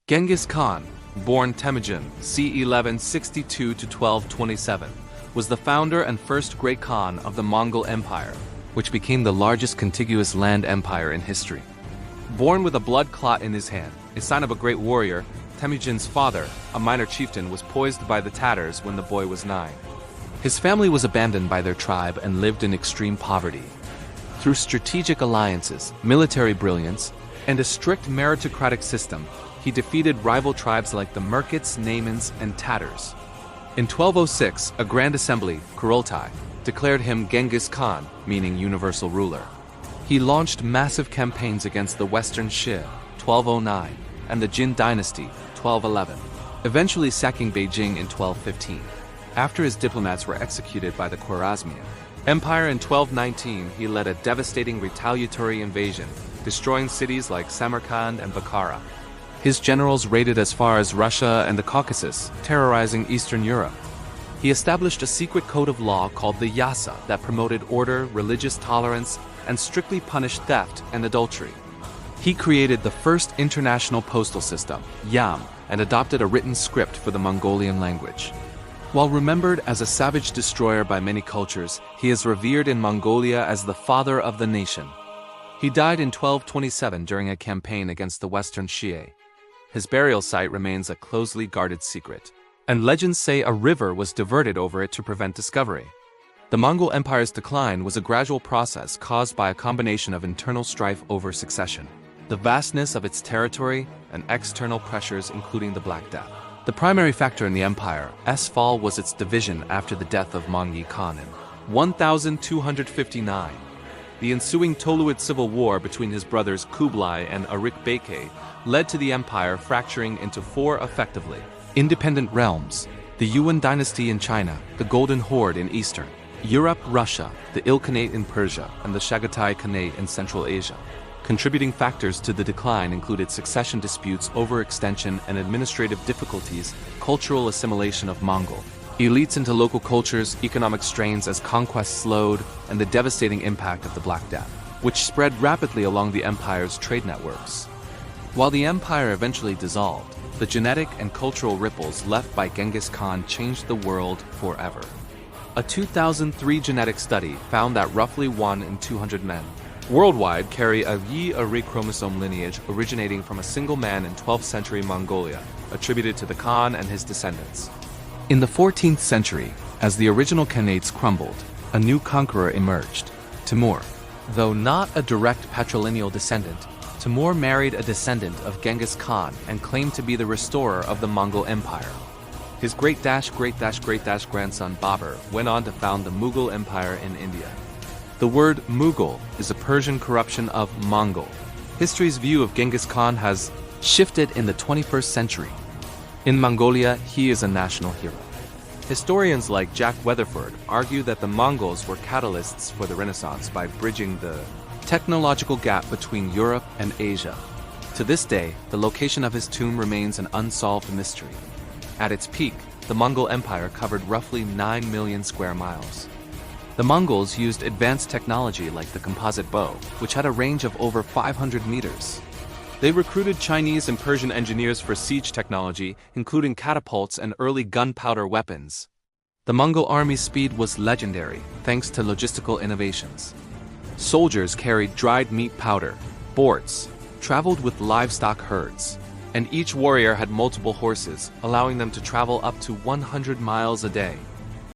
Genghis Khan, born Temujin, c. 1162–1227, was the founder and first great Khan of the Mongol Empire, which became the largest contiguous land empire in history. Born with a blood clot in his hand, a sign of a great warrior, Temujin's father, a minor chieftain, was poisoned by the Tatars when the boy was 9. His family was abandoned by their tribe and lived in extreme poverty. Through strategic alliances, military brilliance, and a strict meritocratic system, he defeated rival tribes like the Merkits, Naimans, and Tatars. In 1206, a grand assembly, Kurultai, declared him Genghis Khan, meaning universal ruler. He launched massive campaigns against the Western Xie, 1209, and the Jin dynasty, 1211, eventually sacking Beijing in 1215. After his diplomats were executed by the Khwarezmian Empire in 1219, he led a devastating retaliatory invasion, destroying cities like Samarkand and Bukhara. His generals raided as far as Russia and the Caucasus, terrorizing Eastern Europe. He established a secret code of law called the Yasa that promoted order, religious tolerance, and strictly punished theft and adultery. He created the first international postal system, Yam, and adopted a written script for the Mongolian language. While remembered as a savage destroyer by many cultures, he is revered in Mongolia as the father of the nation. He died in 1227 during a campaign against the Western Xie. His burial site remains a closely guarded secret, and legends say a river was diverted over it to prevent discovery. The Mongol Empire's decline was a gradual process caused by a combination of internal strife over succession, the vastness of its territory, and external pressures including the Black Death. The primary factor in the empire's fall was its division after the death of Monghol Khan in 1259. The ensuing Toluid civil war between his brothers Kublai and Arik Beke led to the empire fracturing into 4 effectively independent realms: the Yuan dynasty in China, the Golden Horde in Eastern Europe, Russia, the Ilkhanate in Persia, and the Chagatai Khanate in Central Asia. Contributing factors to the decline included succession disputes, overextension, and administrative difficulties, cultural assimilation of Mongol elites into local cultures, economic strains as conquest slowed, and the devastating impact of the Black Death, which spread rapidly along the empire's trade networks. While the empire eventually dissolved, the genetic and cultural ripples left by Genghis Khan changed the world forever. A 2003 genetic study found that roughly 1 in 200 men worldwide carry a Y chromosome lineage originating from a single man in 12th century Mongolia, attributed to the Khan and his descendants. In the 14th century, as the original Khanates crumbled, a new conqueror emerged, Timur. Though not a direct patrilineal descendant, Timur married a descendant of Genghis Khan and claimed to be the restorer of the Mongol Empire. His great-grandson Babur went on to found the Mughal Empire in India. The word Mughal is a Persian corruption of Mongol. History's view of Genghis Khan has shifted in the 21st century. In Mongolia, he is a national hero. Historians like Jack Weatherford argue that the Mongols were catalysts for the Renaissance by bridging the technological gap between Europe and Asia. To this day, the location of his tomb remains an unsolved mystery. At its peak, the Mongol Empire covered roughly 9 million square miles. The Mongols used advanced technology like the composite bow, which had a range of over 500 meters. They recruited Chinese and Persian engineers for siege technology, including catapults and early gunpowder weapons. The Mongol army's speed was legendary, thanks to logistical innovations. Soldiers carried dried meat powder, borts, traveled with livestock herds, and each warrior had multiple horses, allowing them to travel up to 100 miles a day.